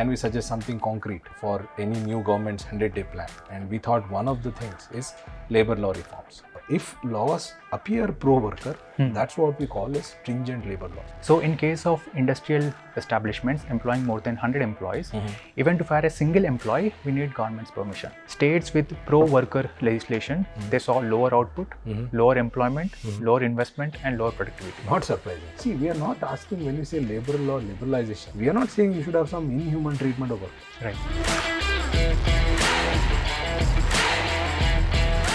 can we suggest something concrete for any new government's 100-day plan? And we thought one of the things is labor law reforms. If laws appear pro-worker, that's what we call as stringent labor laws. So in case of industrial establishments employing more than 100 employees, even to fire a single employee, we need government's permission. States with pro-worker legislation, they saw lower output, lower employment, lower investment and lower productivity. Not surprising. See, we are not asking when we say labor law liberalization, we are not saying you should have some inhuman treatment of workers. Right.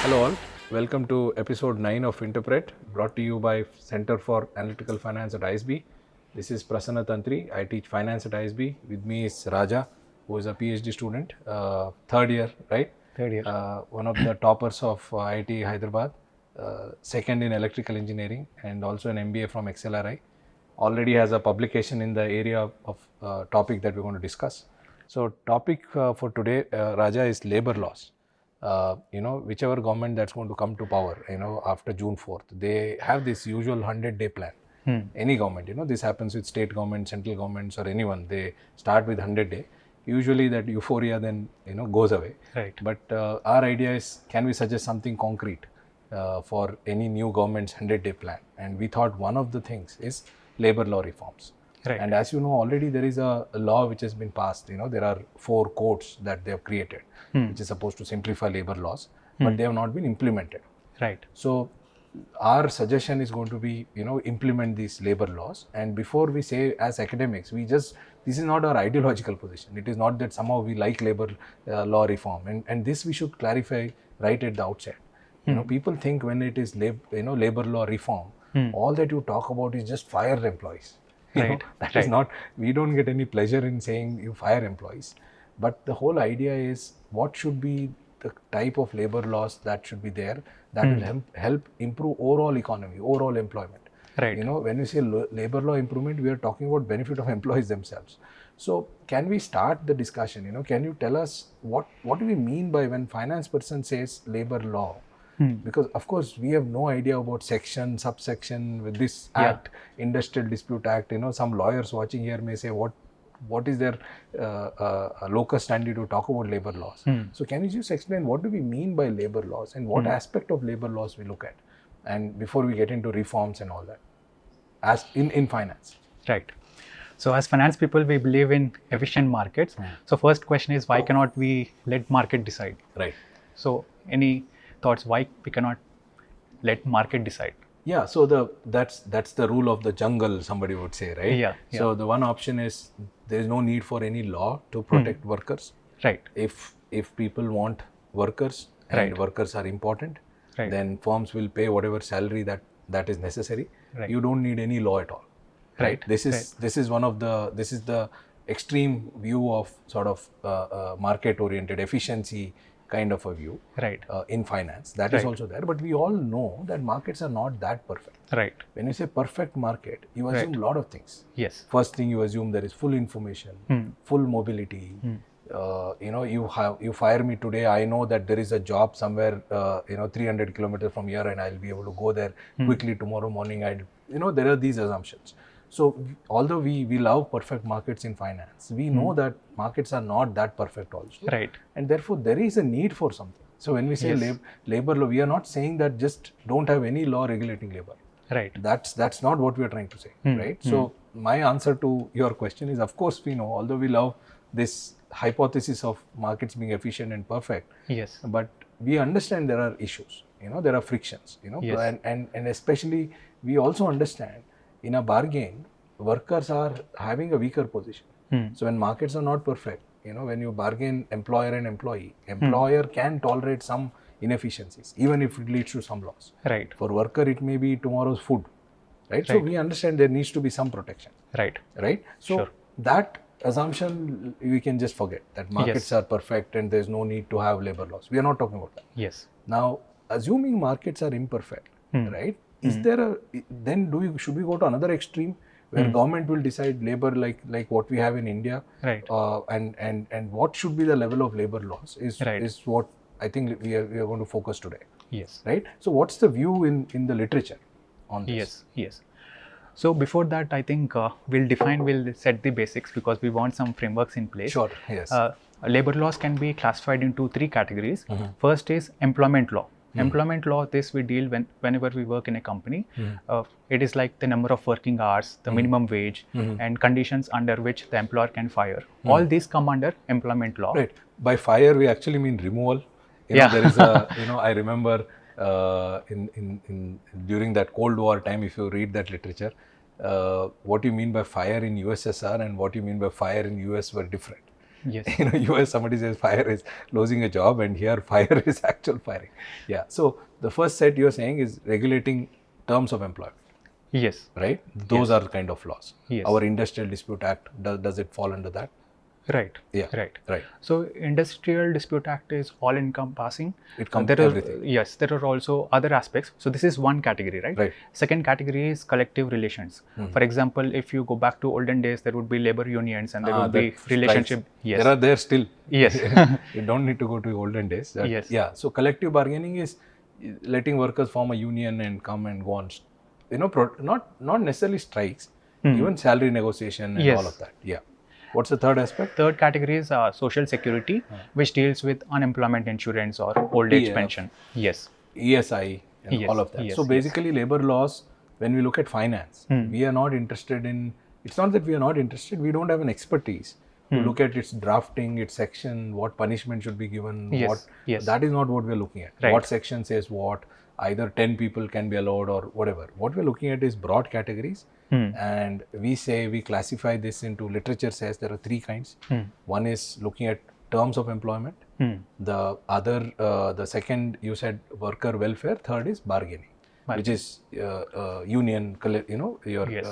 Hello all. Welcome to episode 9 of Interpret, brought to you by Center for Analytical Finance at ISB. This is Prasanna Tantri. I teach finance at ISB. With me is Raja, who is a PhD student, third year, right? Third year. One of the toppers of IIT Hyderabad, second in electrical engineering, and also an MBA from XLRI. Already has a publication in the area of topic that we're going to discuss. So topic for today, Raja, is labor laws. Whichever government that's going to come to power, after June 4th, they have this usual 100-day plan. Any government, this happens with state government, central governments or anyone, they start with 100-day. Usually that euphoria then, goes away. Right. But our idea is, can we suggest something concrete for any new government's 100-day plan? And we thought one of the things is labor law reforms. Right. And as you know, already there is a law which has been passed. There are 4 codes that they have created, which is supposed to simplify labor laws, but they have not been implemented. Right. So our suggestion is going to be, implement these labor laws. And before we say as academics, this is not our ideological position. It is not that somehow we like labor law reform. And this we should clarify right at the outset. People think when it is labor law reform, all that you talk about is just fire employees. That is not, we don't get any pleasure in saying you fire employees. But the whole idea is what should be the type of labor laws that should be there that will help improve overall economy, overall employment. Right. When we say labor law improvement, we are talking about benefit of employees themselves. So can we start the discussion? Can you tell us what do we mean by when finance person says labor law? Because of course we have no idea about section, subsection with this act, Industrial Dispute Act. Some lawyers watching here may say what is their locus standi to talk about labor laws. So can you just explain what do we mean by labor laws and what aspect of labor laws we look at, and before we get into reforms and all that as in finance. Right. So as finance people, we believe in efficient markets. So first question is, why cannot we let market decide? Right. So any thoughts why we cannot let market decide? Yeah, so that's the rule of the jungle, somebody would say, right? Yeah. So the one option is there is no need for any law to protect workers. Right. If people want workers and workers are important, then firms will pay whatever salary that is necessary. Right. You don't need any law at all. Right. This is the extreme view of sort of market oriented efficiency kind of a view in finance. That is also there, but we all know that markets are not that perfect. Right. When you say perfect market, you assume a lot of things. Yes. First thing you assume there is full information, full mobility. You fire me today, I know that there is a job somewhere 300 kilometers from here and I'll be able to go there quickly tomorrow morning. There are these assumptions. So although we love perfect markets in finance, we know that markets are not that perfect also. Right. And therefore there is a need for something. So when we say labor law, we are not saying that just don't have any law regulating labor. Right. That's not what we are trying to say, right? So my answer to your question is, of course we know, although we love this hypothesis of markets being efficient and perfect, yes, but we understand there are issues, there are frictions, and especially we also understand in a bargain, workers are having a weaker position. So when markets are not perfect, when you bargain employer and employee, employer can tolerate some inefficiencies, even if it leads to some loss. Right. For worker, it may be tomorrow's food, right? So we understand there needs to be some protection. Right. Right. So that assumption we can just forget, that markets are perfect and there's no need to have labor laws. We are not talking about that. Yes. Now, assuming markets are imperfect, right? Is there should we go to another extreme where government will decide labor like what we have in India? Right. And what should be the level of labor laws is what I think we are going to focus today. Yes. Right. So what's the view in the literature on this? Yes. So before that, I think we'll set the basics because we want some frameworks in place. Sure, yes. Labor laws can be classified into 3 categories. First is employment law. Employment law, this we deal whenever we work in a company. It is like the number of working hours, the minimum wage, and conditions under which the employer can fire. All these come under employment law. Right. By fire, we actually mean removal. There is a, I remember during that Cold War time, if you read that literature, what you mean by fire in USSR and what you mean by fire in US were different. Yes. US somebody says fire is losing a job, and here fire is actual firing. Yeah. So the first set you're saying is regulating terms of employment. Yes. Right? Those are kind of laws. Yes. Our Industrial Dispute Act, does it fall under that? Right. Yeah. Right. So Industrial Dispute Act is all encompassing. It covers everything. Yes, there are also other aspects. So this is one category, right? Right. Second category is collective relations. For example, if you go back to olden days, there would be labor unions and there would be relationship. Strikes. Yes. There are there still. Yes. You don't need to go to olden days. Yes. Yeah. So collective bargaining is letting workers form a union and come and go on. Not necessarily strikes, even salary negotiation and Yes. all of that. Yeah. What's the third aspect? Third category is social security, which deals with unemployment insurance or old age pension. Yes. ESI and Yes, all of that. yes, So basically labor laws, when we look at finance, we are not interested in, it's not that we are not interested, we don't have an expertise to look at its drafting, its section, what punishment should be given, Yes, yes. that is not what we are looking at. Right. What section says what, either 10 people can be allowed or whatever. What we are looking at is broad categories, and we classify this into, literature says there are 3 kinds. One is looking at terms of employment. The other, the second you said worker welfare. Third is bargaining, which is union, your Yes.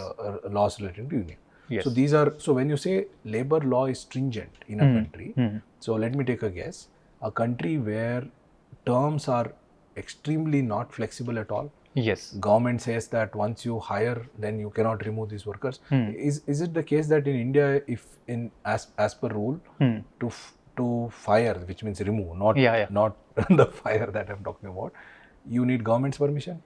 laws related to union. Yes. So these are, so when you say labor law is stringent in a country, so let me take a guess, a country where terms are extremely not flexible at all. Yes. Government says that once you hire, then you cannot remove these workers. Is it the case that in India, if as per rule, to fire, which means remove, not the fire that I'm talking about, you need government's permission?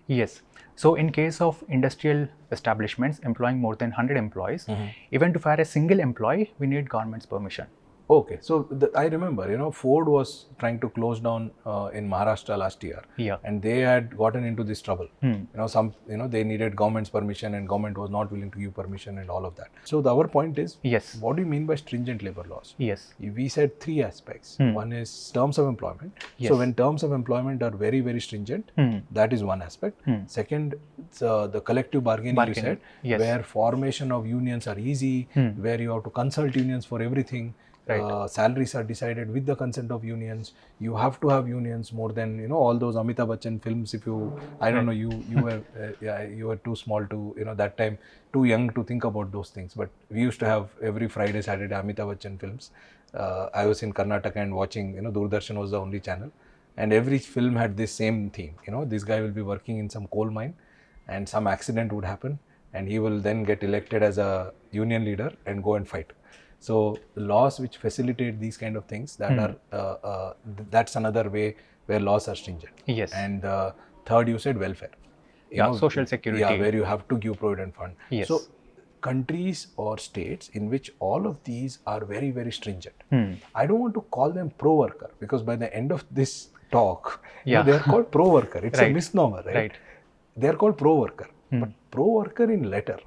Yes. So in case of industrial establishments employing more than 100 employees, even to fire a single employee, we need government's permission. Okay, so I remember, Ford was trying to close down in Maharashtra last year, and they had gotten into this trouble. They needed government's permission, and government was not willing to give permission, and all of that. So our point is, Yes. what do you mean by stringent labor laws? Yes. We said 3 aspects. One is terms of employment. Yes. So when terms of employment are very, very stringent, that is one aspect. Second, the collective bargaining you said, Yes. where formation of unions are easy, where you have to consult unions for everything. Right. Salaries are decided with the consent of unions. You have to have unions more than all those Amitabh Bachchan films. If you, I don't know, you were you were too small to that time, too young to think about those things. But we used to have every Friday, Saturday Amitabh Bachchan films. I was in Karnataka and watching. Doordarshan was the only channel, and every film had this same theme. This guy will be working in some coal mine, and some accident would happen, and he will then get elected as a union leader and go and fight. So the laws which facilitate these kind of things, that are that's another way where laws are stringent. Yes. And third, you said welfare. Social security. Yeah, where you have to give provident fund. Yes. So countries or states in which all of these are very, very stringent. I don't want to call them pro-worker, because by the end of this talk, they are called pro-worker. It's a misnomer, right? They are called pro-worker, but pro-worker in letter,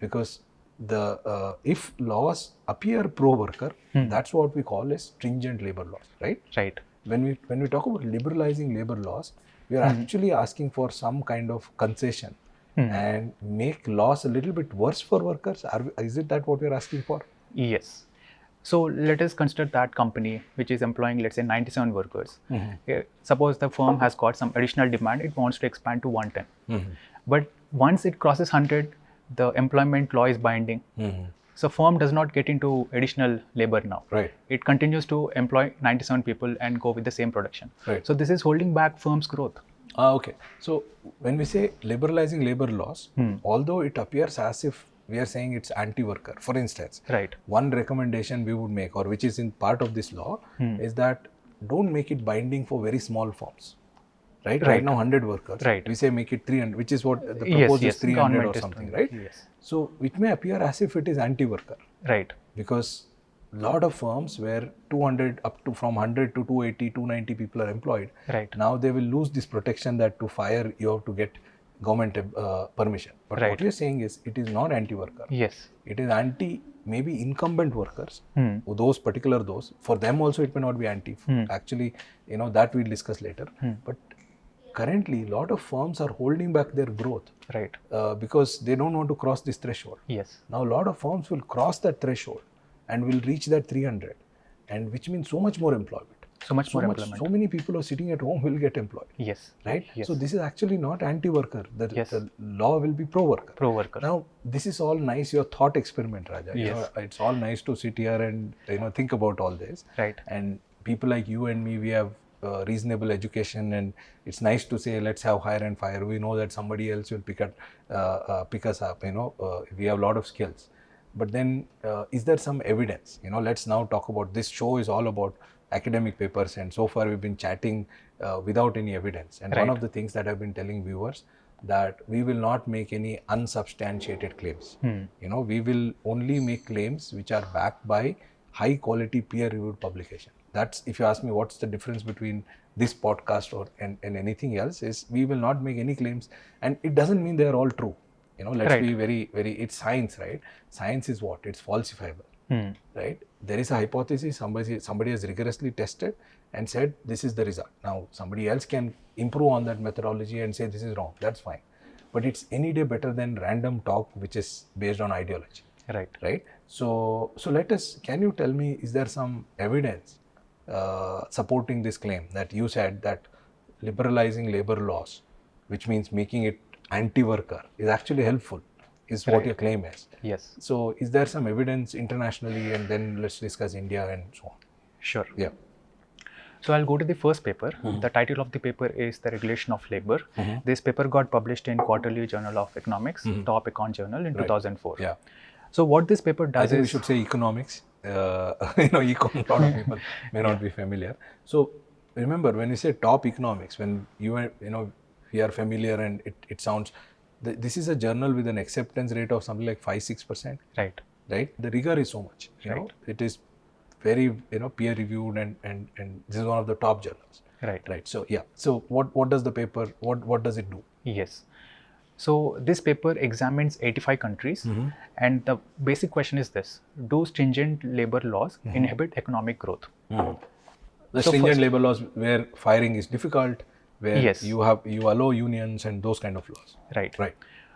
because if laws appear pro-worker, that's what we call as stringent labor laws, right? Right. When we talk about liberalizing labor laws, we are actually asking for some kind of concession and make laws a little bit worse for workers. Is it that what we are asking for? Yes. So let us consider that company which is employing, let's say, 97 workers. Suppose the firm has got some additional demand, it wants to expand to 110. But once it crosses 100, the employment law is binding. So firm does not get into additional labor now. Right. It continues to employ 97 people and go with the same production. Right. So this is holding back firm's growth. Okay. So when we say liberalizing labor laws, although it appears as if we are saying it's anti-worker, for instance, Right. one recommendation we would make, or which is in part of this law, is that don't make it binding for very small firms. right? Right now 100 workers. Right. We say make it 300, which is what the proposal is 300 Government or is something, doing right? that. Yes. So it may appear as if it is anti-worker, Right. because lot of firms where 200 up to from 100 to 280, 290 people are employed. Right. Now they will lose this protection that to fire you have to get government permission. But Right. what you're saying is it is not anti-worker. Yes. It is anti maybe incumbent workers. Those particular for them also it may not be anti. Actually, that we'll discuss later. But currently, a lot of firms are holding back their growth. Right. Because they don't want to cross this threshold. Yes. Now, a lot of firms will cross that threshold and will reach that 300, and which means so much more employment. So employment. So many people are sitting at home will get employed. Yes. Right? Yes. So this is actually not anti-worker. Yes. The law will be pro-worker. Pro-worker. Now, this is all nice, your thought experiment, Raja. Yes. It's all nice to sit here and think about all this. Right. And people like you and me, we have reasonable education, and it's nice to say let's have hire and fire. We know that somebody else will pick us up. We have a lot of skills. But then, is there some evidence? Let's now talk about this. Show is all about academic papers, and so far we've been chatting without any evidence. And one of the things that I've been telling viewers, that we will not make any unsubstantiated claims. We will only make claims which are backed by high quality peer reviewed publication. That's, if you ask me what's the difference between this podcast and anything else, is we will not make any claims, and it doesn't mean they are all true. Let's be very, very, it's science, right? Science is what? It's falsifiable, right? There is a hypothesis, somebody has rigorously tested and said this is the result. Now, somebody else can improve on that methodology and say this is wrong. That's fine. But it's any day better than random talk which is based on ideology. Right. Right? So can you tell me, is there some evidence supporting this claim that you said that liberalizing labor laws, which means making it anti-worker, is actually helpful, is what your claim is? Yes. So is there some evidence internationally, and then let's discuss India and so on? Sure. Yeah. So I'll go to the first paper. The title of the paper is The Regulation of Labor. This paper got published in Quarterly Journal of Economics, Top Econ Journal in 2004. Yeah. So what this paper does I think is... we should say economics. Econ, a lot of people may not be familiar. So remember, when you say top economics, when we are familiar and it sounds, this is a journal with an acceptance rate of something like 5-6%. Right. Right. The rigor is so much. It is very peer reviewed, and this is one of the top journals. Right. Right. So yeah. So what does the paper, what does it do? Yes. So this paper examines 85 countries, and the basic question is this: do stringent labor laws inhibit economic growth? The stringent labor laws where firing is difficult, where you allow unions and those kind of laws. Right. Right.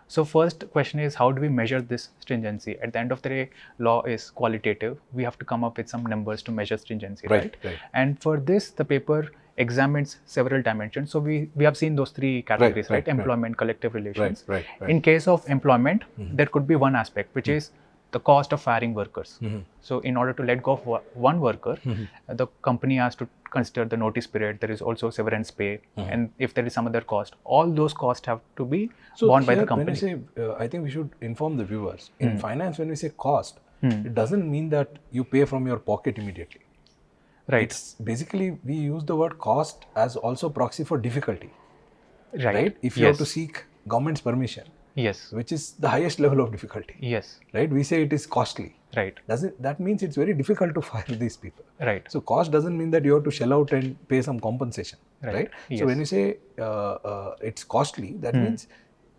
So first question is, how do we measure this stringency? At the end of the day, law is qualitative. We have to come up with some numbers to measure stringency, right? And for this, the paper examines several dimensions. So we have seen those three categories, right? Employment, collective relations. Right. In case of employment, there could be one aspect, which is the cost of firing workers. So in order to let go of one worker, the company has to consider the notice period. There is also severance pay, and if there is some other cost, all those costs have to be borne by the company. When we say, I think we should inform the viewers. In finance, when we say cost, it doesn't mean that you pay from your pocket immediately. Right. It's basically, we use the word cost as also proxy for difficulty. Right. If you have to seek government's permission. Yes. Which is the highest level of difficulty. Yes. Right. We say it is costly. Right. That means it's very difficult to fire these people. Right. So cost doesn't mean that you have to shell out and pay some compensation. Right. Yes. So when you say it's costly, that means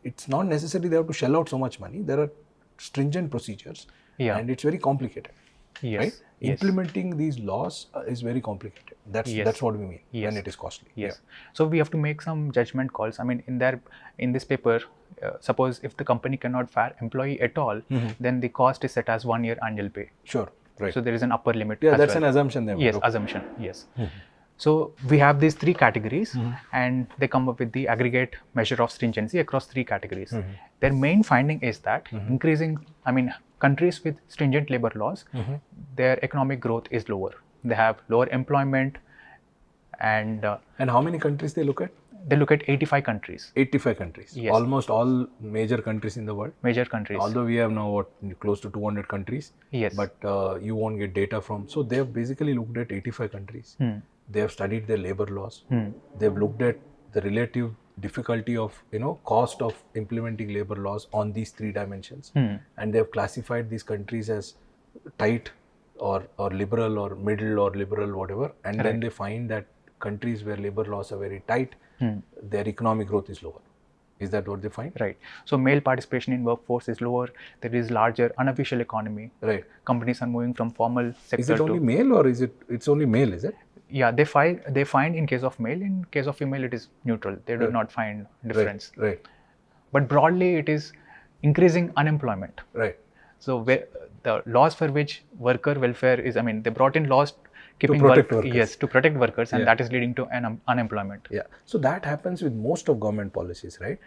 it's not necessarily they have to shell out so much money. There are stringent procedures, and it's very complicated. Yes. Right. Implementing these laws is very complicated. That's what we mean when it is costly. Yes. So we have to make some judgment calls. I mean, in this paper, suppose if the company cannot fire employee at all, then the cost is set as 1 year annual pay. Sure. Right. So there is an upper limit. Yeah, that's an assumption there. Yes, assumption. Yes. So we have these three categories, and they come up with the aggregate measure of stringency across three categories. Their main finding is that countries with stringent labor laws, their economic growth is lower. They have lower employment, and how many countries they look at? They look at 85 countries. 85 countries. Yes. Almost all major countries in the world. Major countries. Although we have now close to 200 countries. Yes. But you won't get data from. So they have basically looked at 85 countries. They have studied their labor laws. They have looked at the relative difficulty of, cost of implementing labor laws on these 3 dimensions. And they have classified these countries as tight or liberal or middle or liberal, whatever. And then they find that countries where labor laws are very tight, their economic growth is lower. Is that what they find? Right. So male participation in workforce is lower. There is larger unofficial economy. Right. Companies are moving from formal sector. Is it only male or it's only male? Is it? Yeah, they find in case of male. In case of female, it is neutral. They do not find difference. Right. But broadly, it is increasing unemployment. Right. So the laws for which worker welfare is, they brought in laws keeping protect workers. Yes, to protect workers, and that is leading to unemployment. Yeah. So that happens with most of government policies, right?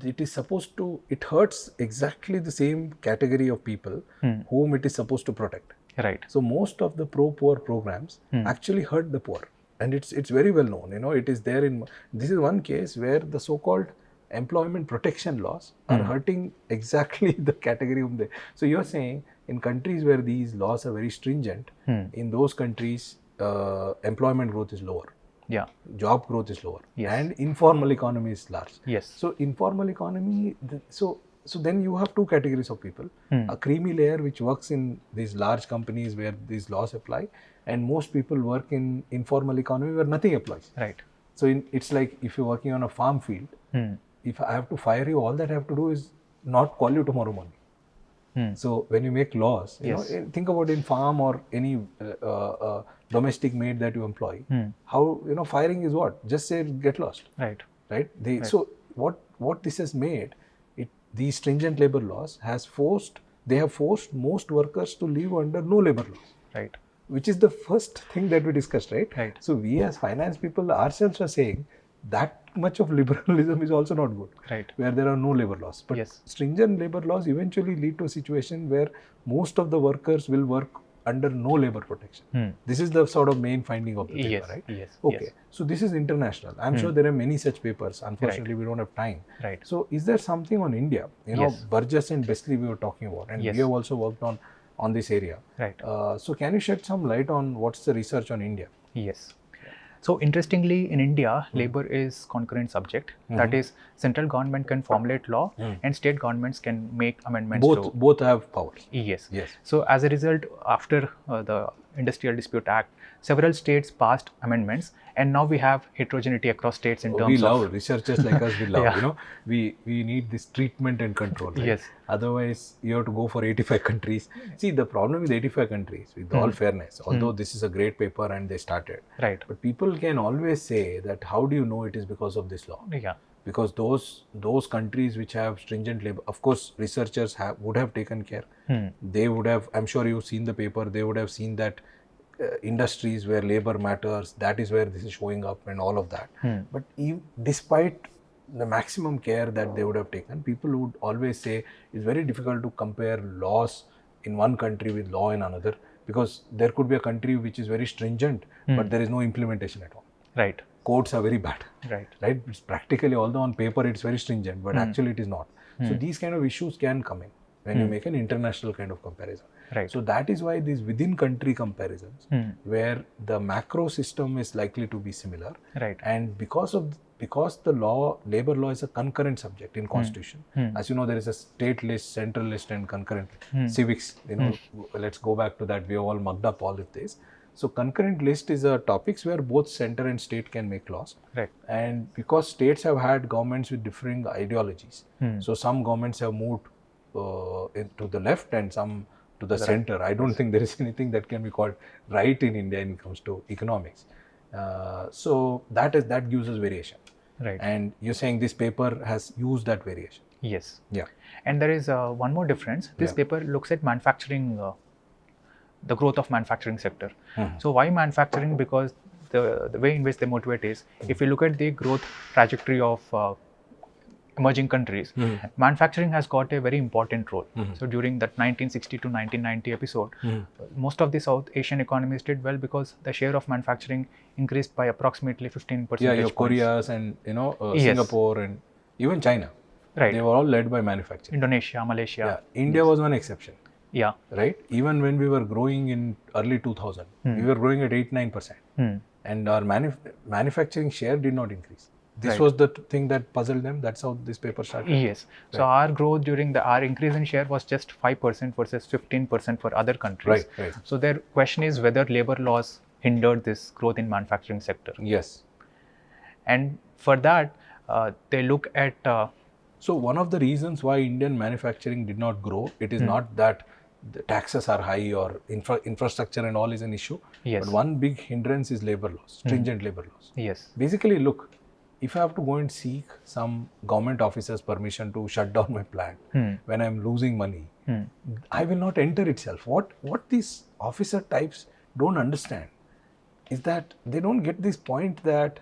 It is supposed to, it hurts exactly the same category of people whom it is supposed to protect. Right. So most of the pro-poor programs actually hurt the poor, and it's very well known. It is there in, this is one case where the so-called employment protection laws are hurting exactly the category of the. So you're saying in countries where these laws are very stringent, in those countries employment growth is lower. Yeah. Job growth is lower. Yes. And informal economy is large. Yes. So informal economy, so then you have 2 categories of people. A creamy layer which works in these large companies where these laws apply, and most people work in informal economy where nothing applies. Right. So it's like if you're working on a farm field, if I have to fire you, all that I have to do is not call you tomorrow morning. So when you make laws, think about in farm or any domestic maid that you employ, how, firing is what? Just say get lost. Right. Right. So what this has made, these stringent labor laws have forced most workers to live under no labor laws. Right. Which is the first thing that we discussed, right? Right. So we as finance people ourselves are saying that much of liberalism is also not good. Right. Where there are no labor laws. But stringent labor laws eventually lead to a situation where most of the workers will work under no labor protection. This is the sort of main finding of the paper, right? Yes. Okay. So this is international. I'm sure there are many such papers. Unfortunately, we don't have time. Right. So is there something on India? Burgess and Besley we were talking about, and we have also worked on this area. Right. So can you shed some light on what's the research on India? Yes. So interestingly, in India, labor is concurrent subject. That is, central government can formulate law and state governments can make amendments. Both have powers. Yes. So as a result, after the Industrial Dispute Act, several states passed amendments, and now we have heterogeneity across states in terms of. We love researchers like us. We love. We need this treatment and control. Right? Yes. Otherwise, you have to go for 85 countries. See, the problem with 85 countries, with all fairness, although this is a great paper and they started. Right. But people can always say that how do you know it is because of this law? Yeah. Because those countries which have stringent labor, of course, researchers would have taken care. They would have, I'm sure you've seen the paper, they would have seen that industries where labor matters, that is where this is showing up and all of that. But despite the maximum care that they would have taken, people would always say it's very difficult to compare laws in one country with law in another, because there could be a country which is very stringent, but there is no implementation at all. Right. Codes are very bad. Right. Right. It's practically, although on paper it's very stringent, but actually it is not. So these kind of issues can come in when you make an international kind of comparison. Right. So that is why these within country comparisons, where the macro system is likely to be similar, right, and because the labor law is a concurrent subject in constitution. As you know, there is a state list, central list, and concurrent civics. Let's go back to that. We have all mugged up all of this. So concurrent list is a topics where both center and state can make laws. Right. And because states have had governments with differing ideologies, so some governments have moved to the left and some to the center. I don't think there is anything that can be called right in India when it comes to economics. So that gives us variation. Right. And you're saying this paper has used that variation. Yes. Yeah. And there is one more difference. This paper looks at manufacturing, the growth of manufacturing sector. So why manufacturing? Because the way in which they motivate is, if you look at the growth trajectory of emerging countries, manufacturing has got a very important role. So during that 1960 to 1990 episode, most of the South Asian economies did well because the share of manufacturing increased by approximately 15%. Yeah, your Koreas and Singapore and even China. Right. They were all led by manufacturing. Indonesia, Malaysia. Yeah. India was one exception. Yeah. Right. Even when we were growing in early 2000, we were growing at 8-9%, and our manufacturing share did not increase. This Right. was the thing that puzzled them. That's how this paper started. Yes. So our growth during our increase in share was just 5% versus 15% for other countries. Right. So their question is whether labor laws hindered this growth in manufacturing sector. Yes. And for that, they look at So one of the reasons why Indian manufacturing did not grow, it is not that the taxes are high or infrastructure and all is an issue. Yes. But one big hindrance is labor laws, stringent labor laws. yes, Basically, look, if I have to go and seek some government officer's permission to shut down my plant when I'm losing money, I will not enter itself. What these officer types don't understand is that they don't get this point that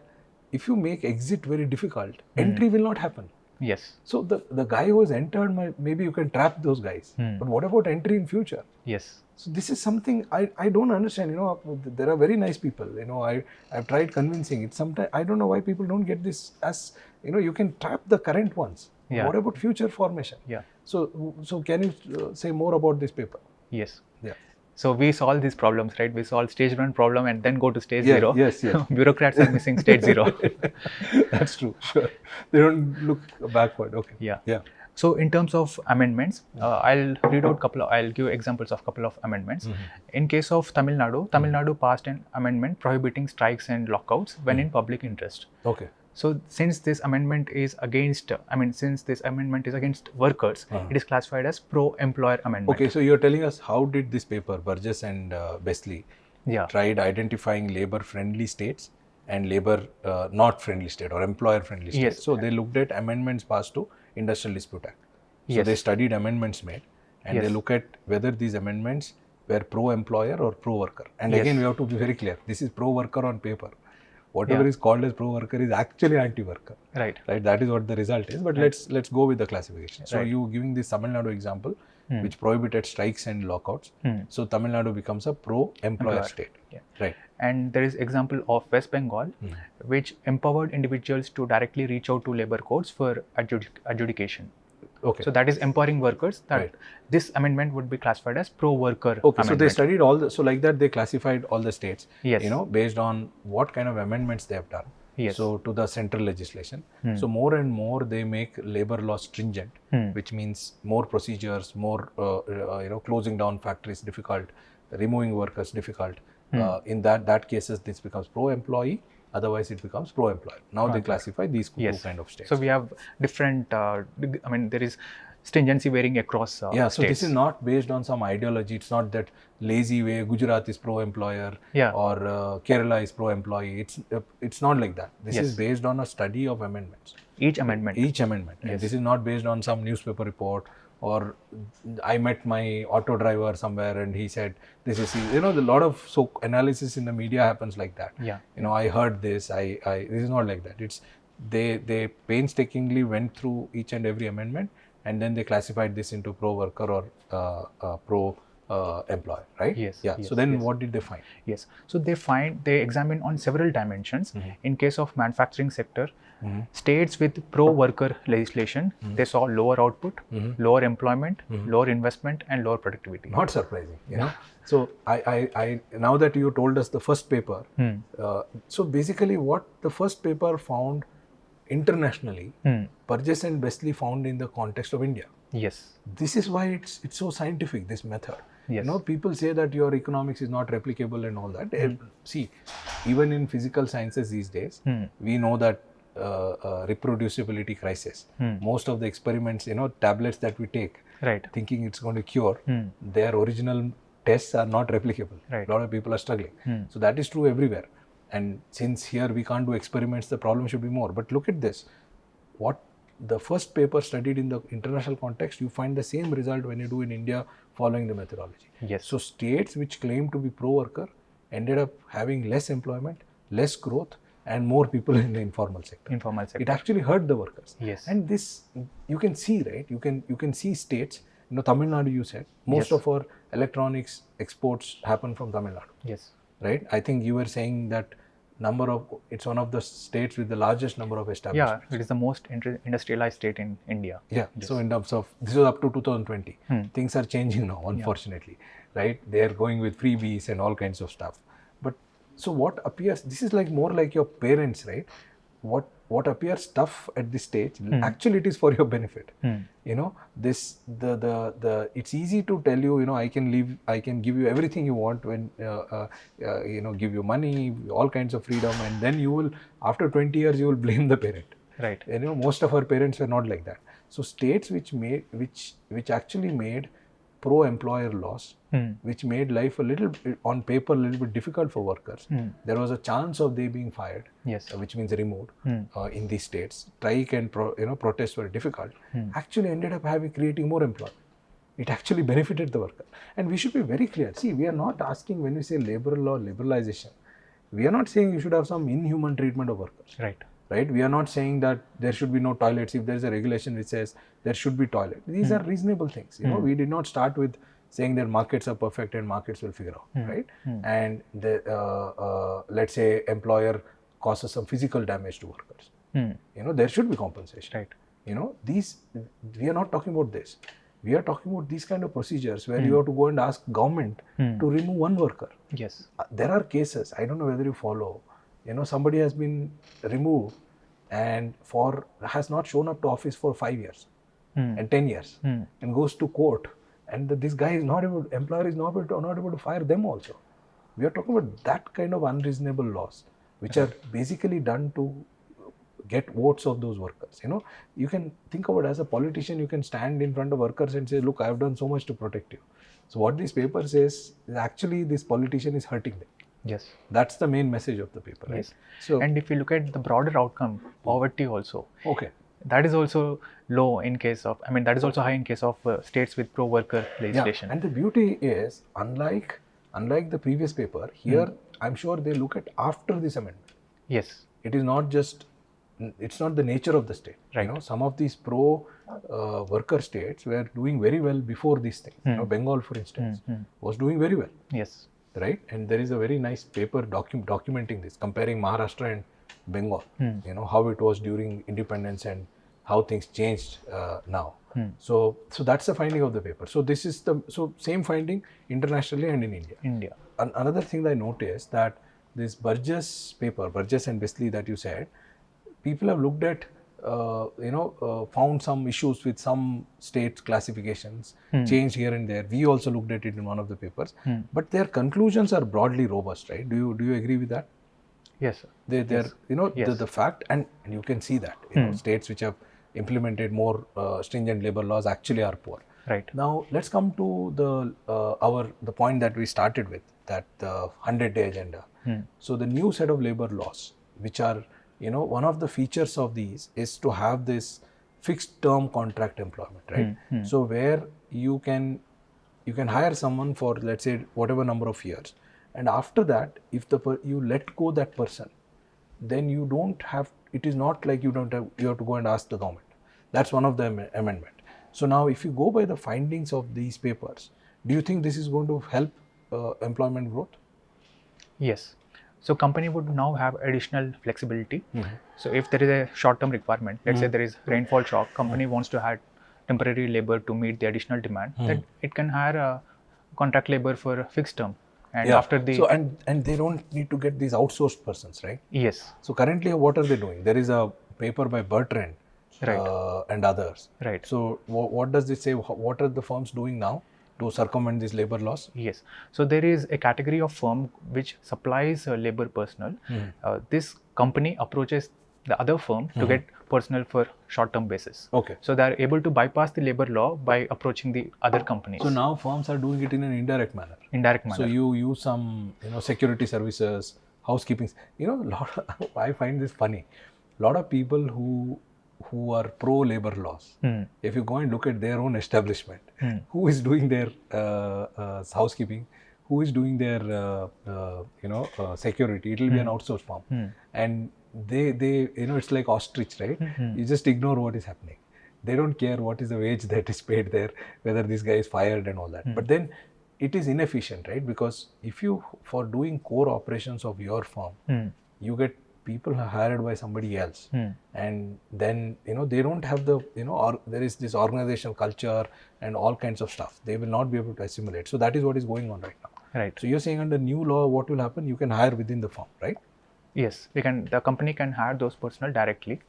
if you make exit very difficult, entry will not happen. yes, So the guy who has entered, maybe you can trap those guys. But what about entry in future? yes, So this is something I don't understand. You know, there are very nice people. You know, I've tried convincing. It's sometimes I don't know why people don't get this as, you know, you can trap the current ones. Yeah. What about future formation? yeah, So can you say more about this paper? yes. Yeah. So we solve these problems, right? We solve stage 1 problem and then go to stage Yeah, 0. yes. Bureaucrats are missing stage 0. That's true. Sure. They don't look backward. Okay. Yeah. So in terms of amendments, I'll read out I'll give examples of couple of amendments. In case of Tamil Nadu passed an amendment prohibiting strikes and lockouts when in public interest. Okay. So since this amendment is against, workers, it is classified as pro-employer amendment. Okay. So you're telling us how did this paper, Burgess and Besley, Yeah. tried identifying labor-friendly states and labor not friendly state or employer-friendly states. Yes. So they looked at amendments passed to Industrial Dispute Act. So Yes. they studied amendments made and they Yes. look at whether these amendments were pro-employer or pro-worker. And Yes. again, we have to be very clear. This is pro-worker on paper. Whatever Yeah. is called as pro-worker is actually anti-worker. Right. Right, that is what the result is. But let's go with the classification. So Right. you giving this Tamil Nadu example, which prohibited strikes and lockouts. So Tamil Nadu becomes a pro-employer Employer. state. Yeah. Right. And there is example of West Bengal, which empowered individuals to directly reach out to labor courts for adjudication. Okay. So that is empowering workers. That Right. this amendment would be classified as pro-worker Okay, so they amendment. studied so like that they classified all the states, Yes. you know, based on what kind of amendments they have done. Yes. So to the central legislation. So more and more they make labor law stringent, which means more procedures, more, closing down factories difficult, removing workers difficult. In that cases, this becomes pro-employee. Otherwise, it becomes pro-employer. Now they classify these two kind of states. So we have different, there is stringency varying across So states. this is not based on some ideology. It's not that lazy way Gujarat is pro-employer Yeah. or Kerala is pro-employee. It's not like that. This Yes. is based on a study of amendments. Each amendment. Each amendment. And this is not based on some newspaper report or I met my auto driver somewhere and he said this is, a lot of analysis in the media happens like that. Yeah. I heard this. This is not like that. It's they painstakingly went through each and every amendment and then they classified this into pro-worker or pro-employer, right? Yes, Yeah. yes, So then yes. what did they find? Yes. So they examine on several dimensions. In case of manufacturing sector, states with pro-worker legislation, they saw lower output, lower employment, lower investment, and lower productivity. Not surprising, you know. So I now that you told us the first paper, so basically what the first paper found internationally, Burgess and Besley found in the context of India. Yes. This is why it's so scientific, this method. Yes. People say that your economics is not replicable and all that. See, even in physical sciences these days, we know that reproducibility crisis. Most of the experiments, tablets that we take, Right. thinking it's going to cure, their original tests are not replicable. Right. A lot of people are struggling. So that is true everywhere. And since here we can't do experiments, the problem should be more. But look at this. What the first paper studied in the international context, you find the same result when you do in India following the methodology. Yes. So states which claim to be pro-worker ended up having less employment, less growth, and more people in the informal sector. Informal sector. It actually hurt the workers. Yes. And this, you can see, right? You can see states. Tamil Nadu, you said most Yes. of our electronics exports happen from Tamil Nadu, Yes. right? I think you were saying that it's one of the states with the largest number of establishments. Yeah, it is the most industrialized state in India. Yeah. So in terms of, this was up to 2020. Things are changing now, unfortunately, right? They are going with freebies and all kinds of stuff. But so what appears, this is like more like your parents, right? what appears tough at this stage, actually it is for your benefit. You know, it's easy to tell you, you know, I can give you everything you want when, you know, give you money, all kinds of freedom, and then you will, after 20 years, you will blame the parent. Right. You know, most of our parents were not like that. So states which actually made pro-employer laws, which made life a little, on paper, a little bit difficult for workers. There was a chance of they being fired, which means removed in these states. Strike and protest were difficult. Actually ended up creating more employment. It actually benefited the worker. And we should be very clear. See, we are not asking, when we say labor law liberalization, we are not saying you should have some inhuman treatment of workers. Right? We are not saying that there should be no toilets if there is a regulation which says there should be toilet. These are reasonable things. You know, we did not start with saying that markets are perfect and markets will figure out, right? And the, let's say employer causes some physical damage to workers. You know, there should be compensation. Right. You know, we are not talking about this. We are talking about these kind of procedures where you have to go and ask government to remove one worker. Yes. There are cases, I don't know whether you follow, you know, somebody has been removed and has not shown up to office for 5 years and 10 years and goes to court, and this guy is not able, employer is not able to fire them also. We are talking about that kind of unreasonable laws which are basically done to get votes of those workers. You know, you can think about, as a politician, you can stand in front of workers and say, look, I have done so much to protect you. So what this paper says is actually this politician is hurting them. Yes. That's the main message of the paper, right? Yes. So, and if you look at the broader outcome, poverty also. Okay. That is also low in case of, I mean, that is also high in case of states with pro-worker legislation. Yeah. And the beauty is, unlike the previous paper, here I'm sure they look at after this amendment. Yes. It is not just, it's not the nature of the state. Right. You know, some of these pro-worker states were doing very well before these things. You know, Bengal, for instance, was doing very well. Yes. Right, and there is a very nice paper documenting this, comparing Maharashtra and Bengal. You know, how it was during independence and how things changed now. So that's the finding of the paper. So this is same finding internationally and in India. Another thing that I noticed, that this Burgess paper, Burgess and Wesley that you said, people have looked at, found some issues with some states' classifications, changed here and there. We also looked at it in one of the papers, but their conclusions are broadly robust, right? Do you agree with that? Yes, sir. They're you know, the fact, and you can see that, you know, states which have implemented more stringent labor laws actually are poor. Right. Now let's come to the point that we started with, that the 100-day agenda. So the new set of labor laws, which are, you know, one of the features of these is to have this fixed term contract employment, right? So where you can hire someone for, let's say, whatever number of years, and after that, if you let go that person, then you don't have, it is not like you have to go and ask the government. That's one of the amendment. So now, if you go by the findings of these papers, do you think this is going to help employment growth? Yes. So company would now have additional flexibility. So if there is a short-term requirement, let's say there is rainfall shock, company wants to hire temporary labor to meet the additional demand, then it can hire a contract labor for a fixed term. And after the... So, and they don't need to get these outsourced persons, right? Yes. So currently, what are they doing? There is a paper by Bertrand and others. Right. So what does this say? What are the firms doing now to circumvent these labor laws? Yes. So there is a category of firm which supplies labor personnel. This company approaches the other firm to get personnel for short-term basis. Okay. So they are able to bypass the labor law by approaching the other companies. So now firms are doing it in an indirect manner. Indirect manner. So you use some, you know, security services, housekeeping. You know, I find this funny. A lot of people who are pro-labor laws, if you go and look at their own establishment, who is doing their housekeeping, who is doing their security, it will be an outsourced firm. And they you know, it's like ostrich, right? You just ignore what is happening. They don't care what is the wage that is paid there, whether this guy is fired and all that. But then it is inefficient, right? Because if you, for doing core operations of your firm, you get people hired by somebody else, and then, you know, they don't have the, you know, there is this organizational culture and all kinds of stuff. They will not be able to assimilate. So that is what is going on right now. Right. So you're saying under new law, what will happen? You can hire within the firm, right? Yes, the company can hire those personnel directly.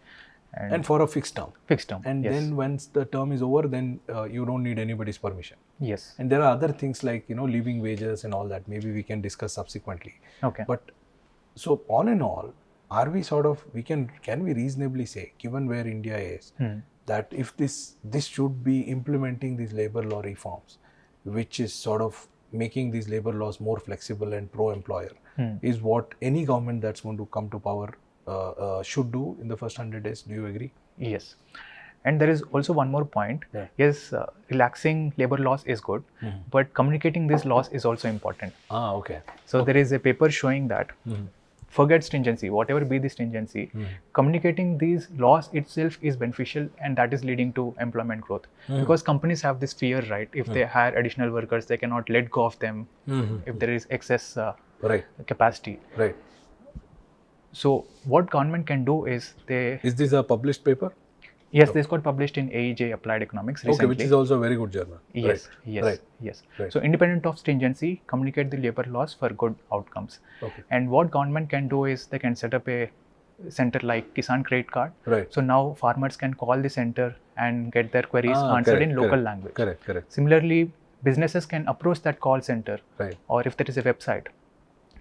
And for a fixed term. Fixed term. And yes. then once the term is over, then you don't need anybody's permission. Yes. And there are other things like, living wages and all that. Maybe we can discuss subsequently. Okay. But so on and all, are we sort of, can we reasonably say, given where India is, that if this should be implementing these labor law reforms, which is sort of making these labor laws more flexible and pro-employer, is what any government that's going to come to power should do in the first 100 days. Do you agree? Yes. And there is also one more point. Yeah. Yes, relaxing labor laws is good, but communicating these laws is also important. Okay. So there is a paper showing that forget stringency, whatever be the stringency, communicating these laws itself is beneficial, and that is leading to employment growth. Because companies have this fear, right? If they hire additional workers, they cannot let go of them if there is excess capacity. Right. So what government can do is Is this a published paper? Yes, this got published in AEJ Applied Economics recently. Okay, which is also a very good journal. Yes, right. yes, right. yes. Right. So independent of stringency, communicate the labor laws for good outcomes. Okay. And what government can do is they can set up a center like Kisan Credit Card. Right. So now farmers can call the center and get their queries answered in local language. Correct. Similarly, businesses can approach that call center. Right. Or if there is a website,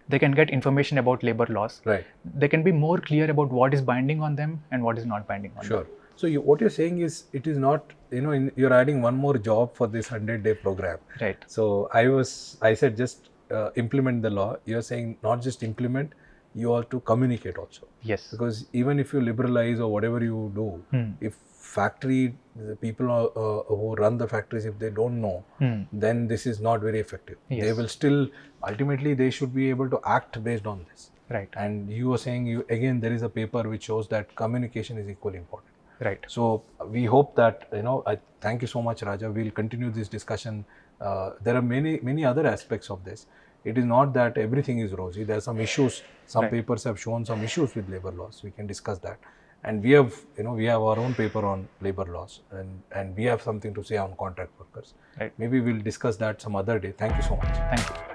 they can get information about labor laws. Right. They can be more clear about what is binding on them and what is not binding on them. Sure. So what you're saying is, it is not, you're adding one more job for this 100-day program. Right. So I said just implement the law. You're saying not just implement, you have to communicate also. Yes. Because even if you liberalize or whatever you do, if the people who run the factories, if they don't know, then this is not very effective. Yes. They will still, ultimately they should be able to act based on this. Right. And you were saying, again, there is a paper which shows that communication is equally important. Right. So we hope that, I thank you so much, Raja. We'll continue this discussion. There are many other aspects of this. It is not that everything is rosy. There are some issues. Some papers have shown some issues with labor laws. We can discuss that. And we have our own paper on labor laws, and we have something to say on contract workers. Right. Maybe we'll discuss that some other day. Thank you so much. Thank you.